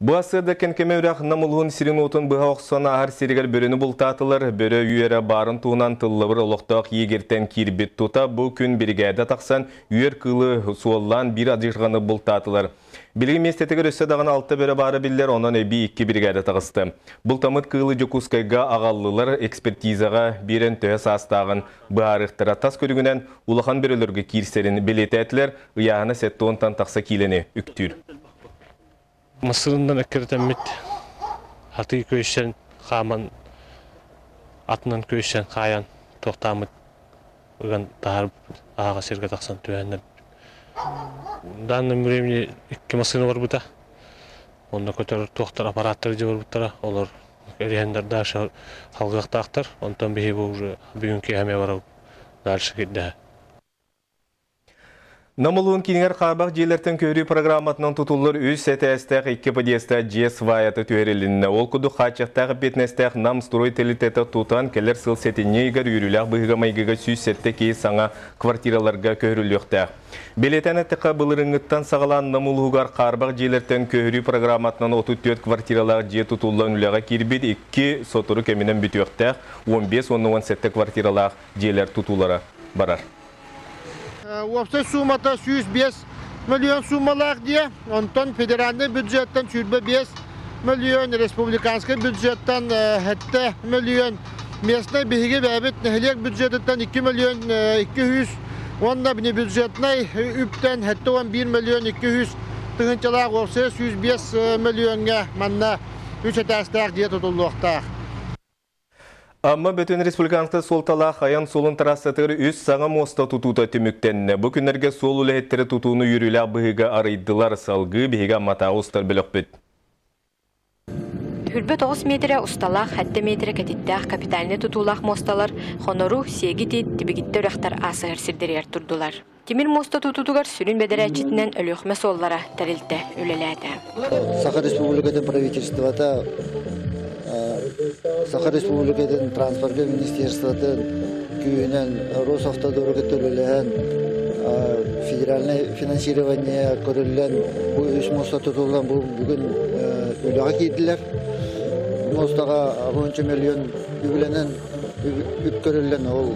Bu asırda kenkemevrak namulğun sirin otun bıha oqsana ahar serigel börünü bultatılır, börü üyere barın tuğunan tıllıvır oloqtaq yegirten kirbit tuta bu gün brigada taqsan üyer kılı suollan bir adırğanı bultatılır. Bilgi mestetege rösse dağın altta börü barı biller ondan ebi 2 brigada taqısты. Bultamıt kılı jokuskayga ağallılar ekspertizaga biren töhe sastağın bıharıqtıra tas körügünen ulağan börülürge kirserin belete etler, ıyağına sette ontan taqsa kileni üktür. Mısırından ekkertemmet hatı köşen qaman atынан köşen qayan toxtamıt ugan tahar ağa serge taqsan tüenler. Danın времени iki masını var buta. Onda kötör toxtar apparatları jor butara olur. Erender daşa halgaqtaqtar. Ondan behi bu bugünkü heme var. Dalşı gitdi. Namuluğun kiniger qabaq jelerten körü programatынан tutulur üz STS-taq 2 podiyesta JES vayatı tüerilinne. Ol kudu qaçaqtaq betnestaq nam stroy teliteta tutan keler sıl setinne igar yürülaq bıhıgamaygiga süz sette key sana kvartiralarga körülüqtaq. Beleten etiqa bılırıngıttan sağalan namuluğugar qarbaq jelerten körü programatından 34 kvartiralar je tutullan ülağa kirbit 2 soturu keminen bütüqtaq 15-17 kvartiralar jeler tutulara barar. Ofse sumata 105 milyon sumalar diye. Ondan federal büdjetten 5 milyon, respublikanski büdjetten 7 milyon, mesne bihige bebet nehliyek büdjetten 2 milyon 200, onda bini büdjetne üpten 1 milyon 200, tığınçalar ofse 105 milyonga manna 3 etaslar diye tutulluqtar. Amma bütün Respublikanskta sol talaq ayan solun terasatırı üst sağa mosta tututa tümüktenne. Bu günlerge sol ulehettere tutuunu yürüyle bıhıga araydılar salgı bihiga matağustar bilokbet. Hülbet 9 metre ustalaq, 7 metre ketittaq kapitalini tutulaq mostalar, honoru segiti tibigitte örektar asығır sirderer turdular. Timir mosta tututugar sürün bederäçitinden ölüqme sollara tarilte ölelädi. Saha Respublika'da правительствода Saha Respublika'dan Transport Ministerстводан köyünen Rosavtodor'a төлелеген federalne finansирование көрүлгөн bu üç mosta tutulan bu bugün öleğe gittiler. Mostaga 10 milyon ügülenen üp körülen ol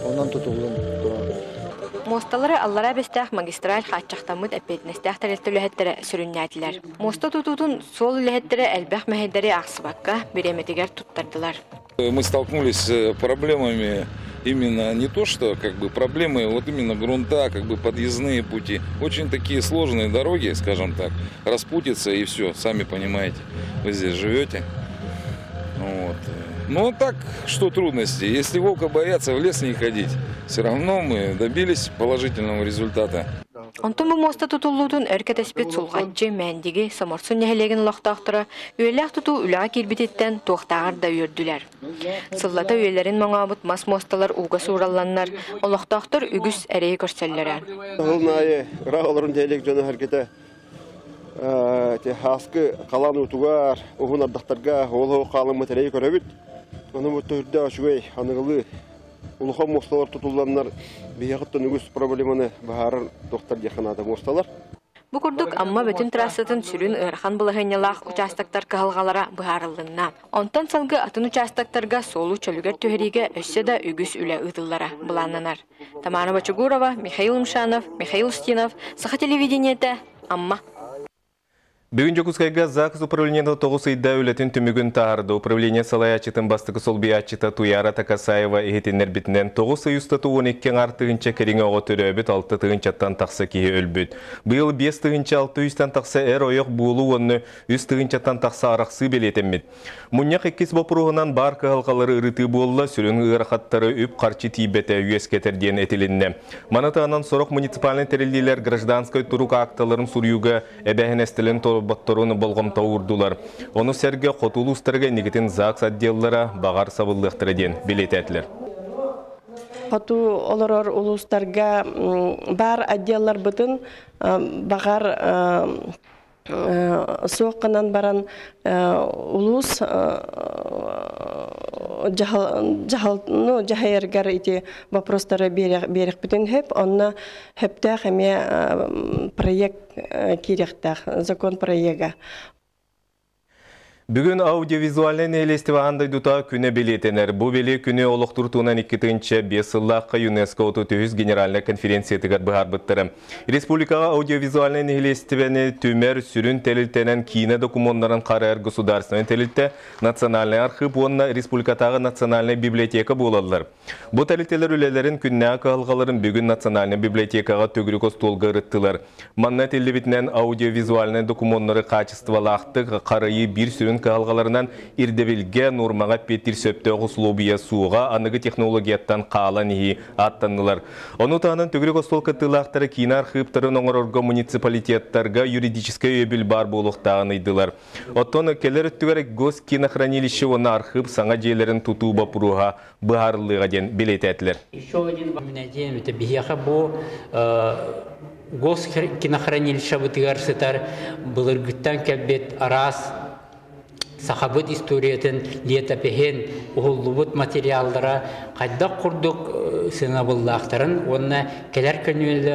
ondan tutulan. Mostaları allara bestaq magistral qaçaqtamıt epetnestaq tarilte sürünnätiler. Mosta tututun sol ülehettere elbaq mehedleri aqsыбакка беремetiger tuttardılar. Мы столкнулись с проблемами именно не то, что как бы проблемы, вот именно грунта, как бы подъездные пути. Очень такие сложные дороги, скажем так, распутиться и все, сами понимаете, вы здесь живете. Вот. Но так, что трудности? Если волка боятся, в лес не ходить. Все равно мы добились положительного результата. Онтон bu mosta tutulluğun örketespet sulğacı мәндigi somorsun nehlegin loqtaqtıra üyeler tutu ülağa kirbititten toqtağır da ürdüler. Sıllata üyelerin maňabıt mas mostalar uga surallanlar, oloqtaqtır ügüs ereyi görsellere. Olnayı rağların delik jonu harekete haskı qalan utugar, oğun ardaqtarga olu qalın matereyi köröbüt. Onu bu türde şuy anıgılı Улухан мосталар tutullanlar бияқытта нүгіс проблеманы бағарыр доқтар дияқанады мосталар. Bu kurduk amma bütün trassatın sürün ırxan bılığınялақ участактар кығылғалара бұғарылынна. Онтан салғы атын участактарға солу чөлігер төхеріге өссе да үгіс үлі ұдыллара бұланнанар. Тамара Бачугурова, Михаил Мшанов, Михаил Устинов, Саха телевидениеті, amma. Бүгін жокускайга ЗАГС управлениеда 9 айда өлетін түмігін тағырды. Управление салаячытын бастықы сол биячыта Туяра Такасаева ехетенер бітінен 9 айыстаты 12 артығынша кереңе оғы түрі өбіт 6 тығынчаттан тақсы кейі өлбіт. Бұл 5 тығынча 6 үстен тақсы әр ойық бұлу оны 3 тығынчаттан тақсы арақсы белетеммет. Мұняқ 2 бопыруғынан бар қағалқалары ұрыты болла сүрін ғырақаттары үп қарчы тейбеті үйескетерден етілінне. Манатағынан сорақ муниципалный терелдейлер гражданскай тұруқ акталарын сүрюға әбәхін әстілін баттыруны болғым тауырдулар. Оны сәрге қотулу ұстарға негетін ЗАГС отделлара бағар сабылдықтырден білетәтілер. Қоту оларар улустарға бар отделлар бұтын бағар соққынан баран улус жахайыргар ити вопростары берек бүтін хеп, онна хептәқ әме проект керектәқ, закон проекта. Бүгін аудиовизуальный нелестивағандай дута күні белетенер. Бұ беле күні олықтыртуынан 2-5 сыллаққа ЮНЕСКО 30 генеральный конференциятығар бұғар бұттыры. Республикаға аудиовизуальный нелестивені түмер сүрін тәлілтенен кейіне документарын қарайыр государственный тәлілті национальный архив, онына республикатағы национальный библиотека болалар. Бұ тәлілтелер үлелерін күнне ақылғаларын бүгін национальный библиотекаға төгірік остолға ұрыттылар. Манна тәлі бітінен аудиовизуальный документтары қачыстывалақтық қарайы бір сүрін калгаларынан ирдебилге нормаға петтир сөпті ғұслубия суға анығы технологияттан қала нехи аттанылар. Оны тағынан төгірек остол кыттылақтары кейін архивтарын оңырорға муниципалитеттарға юридический өбіл бар болуқтағын үйділар. Оттон келер өттігер госкинохранилище оны архив саңа жейлерін тұту бапыруға бұғарылыға ден білет әтілер. Госкинохранилище бұтығарсытар бұлыргыттан кәлбет арас сахабыт историятын летапехен уғыллубыт материалдара қайдақ құрдық сынабыллақтарын, онына келер көнелі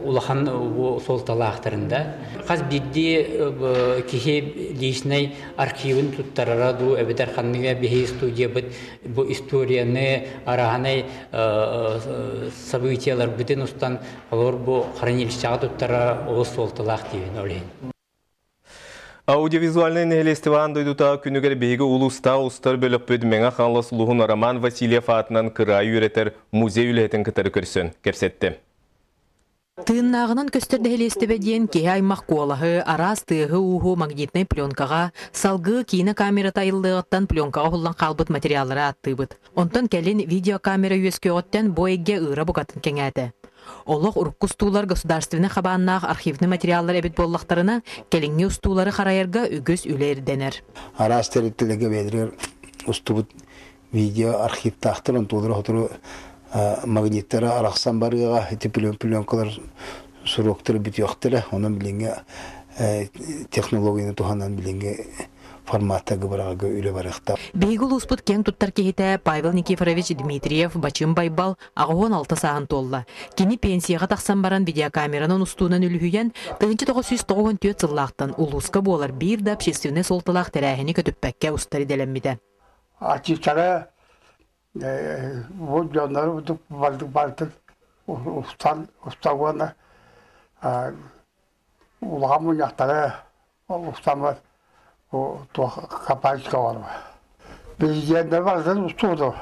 улахан солталақтарында. Қаз бірде кеге лейснай архивын тұттарараду, әбетер қанныға бейе студия бұд бұл историяны арағанай событиялар бүтін ұстан олар бұл хранилищаға тұттара оғы солталақ дейін олейін. Аудиовизуальный нелестиван дойдута күнігер бейгі улуста ұстар бөлік бөдімеңі қанлас ұлығын Роман Васильев атынан қырай үйретер музей үлетін кітары көрсетті. Тыыннағынан көстерді елестебеден кей аймақ қолағы, арас тыығы ұғы магнитный пленкаға, салғы кейіні камера тайылдығыттан пленкаға құлан қалбыт материалары аттыбыт. Онтан кәлін видеокамера үйеске оттен бойге ұйра бұқатын кеңәді. Олық ұрыққы стулар государственный қабаннақ архивный материалдар әбет боллақтарына кәліңне ұстулары қарайырға үгіз үлер денер. Арас тәріттілігі бәдірер ұстубыт видео архив тақтыр, онтудыр отыру магниттары арақсан барыға әті пленкалар сұруқтыры біт yoқтыры, оның білінге технологияны туғанан білінге форматтағы бараға үлі барықта. Бейгіл ұспыт кен тұттар кейті Павел Никифорович Дмитриев бачым байбал ағуын 6 сағын толла. Кені пенсияға тақсан баран видеокамеранын ұстуынан үліхүйен 1994 сыллақтан ұлысқа болар бір да общественный солтылақ тәрәхіні көтіппәкке ұстары делеммеді. Ачиқтары бұл жонлары бұдық балтыр ұстағуына ұлғамын яқтары ұстамар капачка var. Bizde vardı ustudu.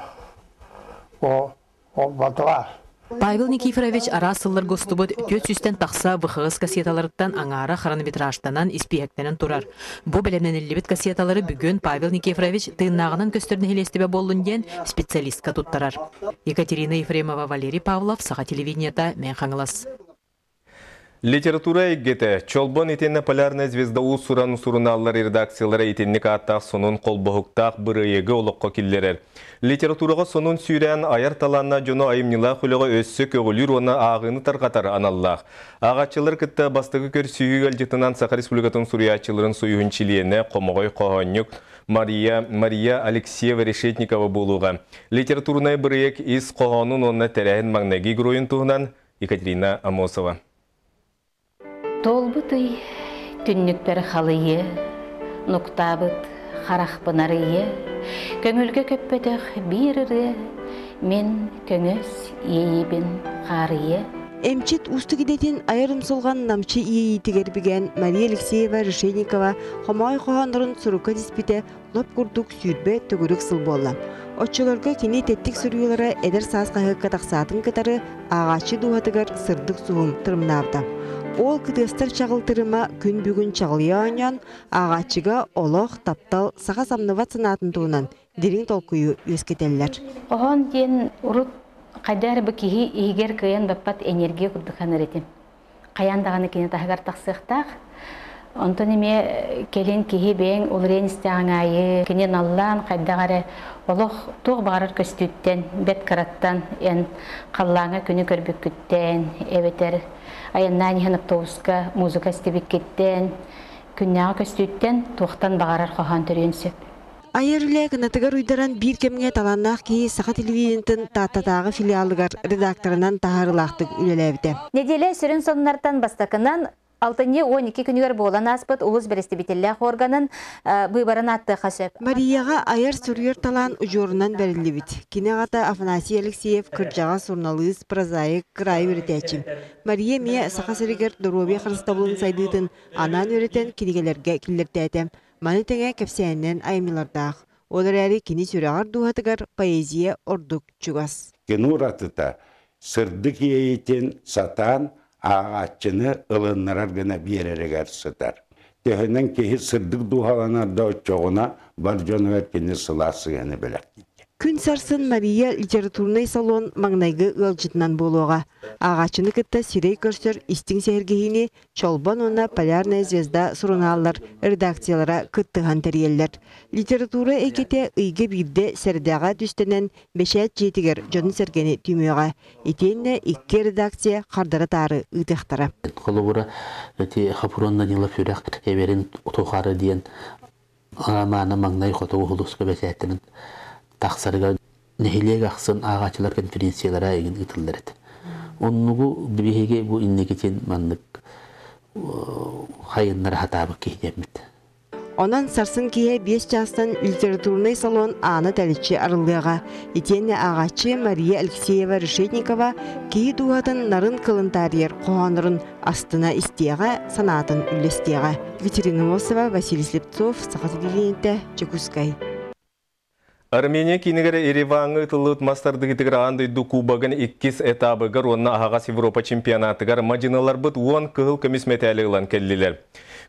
O var. Павел Никифорович арасылар гостубыт төт сүстен тақса бұқығыз кассеталарыттан аңара хронобитражтанан испиектенен тұрар. Бұ білемнен елебет кассеталары бүгін Павел Никифорович тыыннағынан көстерін елестебе болын ден специалистка тұттарар. Екатерина Ефремова, Валерий Павлов, Саға телевидениета, мен қаңылас. Литература егеті. Чолбон етені полярная звезда у суран-суруналар редакциялары етенік аттақ сонун қолбығықтақ бірі егі олыққа келдерер. Литератураға сонун сүйрен аяр таланна жоны айымнила құлыға өссі көгілір оны ағыны тарқатар аналлақ. Ағатчылар кітті бастығы көрсүйі әлжетінан Сақа Республикатын Суриячыларын суйығын чилиене қомығой қоғанюк Мария Алексеева Решетникова болуға. Литературнай бірі ек ис қоғанын онына тәрәйін маңнәгі гүройын туғынан Екатерина Амосова. Толбыты түнніктер халые, нұқтабыт қарақпынарые, көңілге көппетіқ бірірі, мен көңіс ейбін қарые. Эмчит устыгидетин айырым солған намчы иейтігер біген Мария Алексеева Решетникова қомай қоғандырын сұруқа диспите лоп күрдік сүйірбе түгірік сыл болла. Отчыларға кені теттік сүргілері әдір саз қағыққа тақсатын кітары ағачы дуғатығыр сырдық суым тұрымнавды. Ол кытыстар чағылтырыма күн бүгін чағылия ойнан, ағачыға олық таптал саға самныват сынатын туынан дерін толқыйы өскетелілер. Оған ден ұрыт қайдар бұл кейі егер көйен баппат энергия күрдіқан өретім. Қаяндағаны кені тағығар тақсықтақ. Онтон еме келен кейі бәң олырен істеған айы, кенен аллан қайдағары олық тоқ бағарыр көстүттен, бет қараттан, ән қаллаңа күні көрбік күттен, әбетер аяннан ехін автобуска музыка істебек кеттен, күнняға көстүттен тоқтан бағарыр қоған түренсіп. Айырлы кынатыгар уйдаран бир кемге таланнақ кейі Сақа телевидениятын тататағы филиалыгар редакторынан тағарылақтық үлеләвді. Неделе сүрін соннартан бастакынан 6-12 күнігер болан аспыт улус берестебителләх органын быйбарын атты қасып. Марияға айар сүргер талан ұжорынан бәрілебіт. Кинеғата Афанасий Алексеев кыржаға сурналыз прозаик край өретәчім. Мария мия сақасырегер дұробе қырыстабылын сайдыдын анан өретен кинегелерге кілдерді Маны тәңе кәпсәйінен аймилардақ. Олар әрі кені сүрағар дуғатығар поэзия ордук чугас. Кенуратыта сырдық ейетен сатан ағатчыны ылыннарар гына беререгер сытар. Тәхінен кейі сырдық дуғаланарда өтчоғына бар жонуэр кені сыласы гені білек. Күн сарсын Мария литературный салон маңнайғы ылжытынан болуға. Ағачыны кітті сирей көрсір истің сәргейіне чолбан ona полярная звезда сұруналар редакциялара кіттіған тәрелер. Литература әкеті ұйғы бірде сәрдіға түстенен 5-7-гер жонын сәргені түймеға. Етенне 2 редакция қардары тары ұйтықтары. Қолуыра қапырон Данилов үрек әберін тұқары дейін романы маңнай қотуы құлысқы бәсәттінің тақсарыға нәхилег ақсын ағачылар конференциялара егін ұтылдар еді. Оннугу бігеге бұл иннекетен маннық хайынлар хатабы кейдемет. Онан сарсын кие 5 жастан литературный салон аны тәлітші арылыға. Етені ағачы Мария Алексеева Решетникова кей дуғатын нарын кылынтарьер қоғанырын астына истеға, санатын үлестеға. Катерина Мосова, Василий Слепцов, Сақаты Гегенетті, Чекускай. Армения кинегері Ереваңы тылыт мастарды кетігір андайды кубагын 2 этабыгар онына ағас Европа чемпионатыгар мажиналар бұд 10 кығыл көміс метәлі ұлан келділер.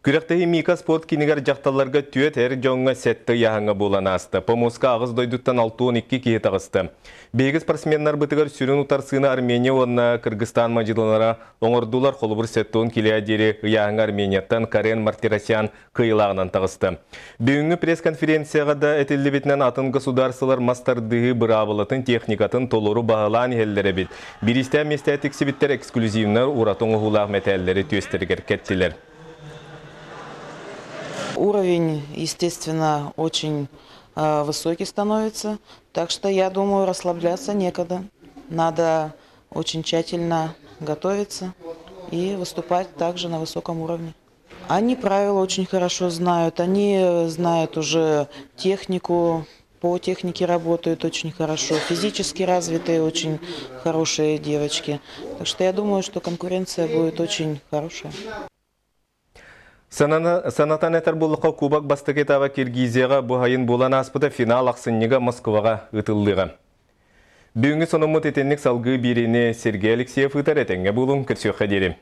Күректегі Мика спорт кинегер жақталарға түйет әр жоңға сәтті яғыңа болан асты. Помоска ағыз дойдуттан 6-12 кейет ағысты. Бейгі спортсменнар бұтығар сүрін ұтарсыны Армения онына Кыргызстан мажиналара оңырдулар қолыбыр сәттуын келеядері яғың Арменияттан Карен Мартиросян қиылағынан тағысты. Бүгінгі пресс-конференцияға да әтілі бетінен атын государсылар мастардығы бұрабылатын техникатын толыру бағылан елдері бет. Бірісті местәтік себеттер эксклюзивнер ұратың ұғылақ мәтәлілері төстергер кәттілер. Уровень, естественно, очень высокий становится, так что я думаю, расслабляться некогда. Надо очень тщательно готовиться и выступать также на высоком уровне. Они правила очень хорошо знают, они знают уже технику, по технике работают очень хорошо, физически развитые, очень хорошие девочки. Так что я думаю, что конкуренция будет очень хорошая. Санатан әтір болыққа Кубак бастықетава Киргизияға бұхайын болан аспыда финал ақсыннеға Москваға ұтылдыға. Бүгінгі сонымыт етенлік салғы беріне Сергей Алексеев ұтар әтенге болуын күрсеуға дерем.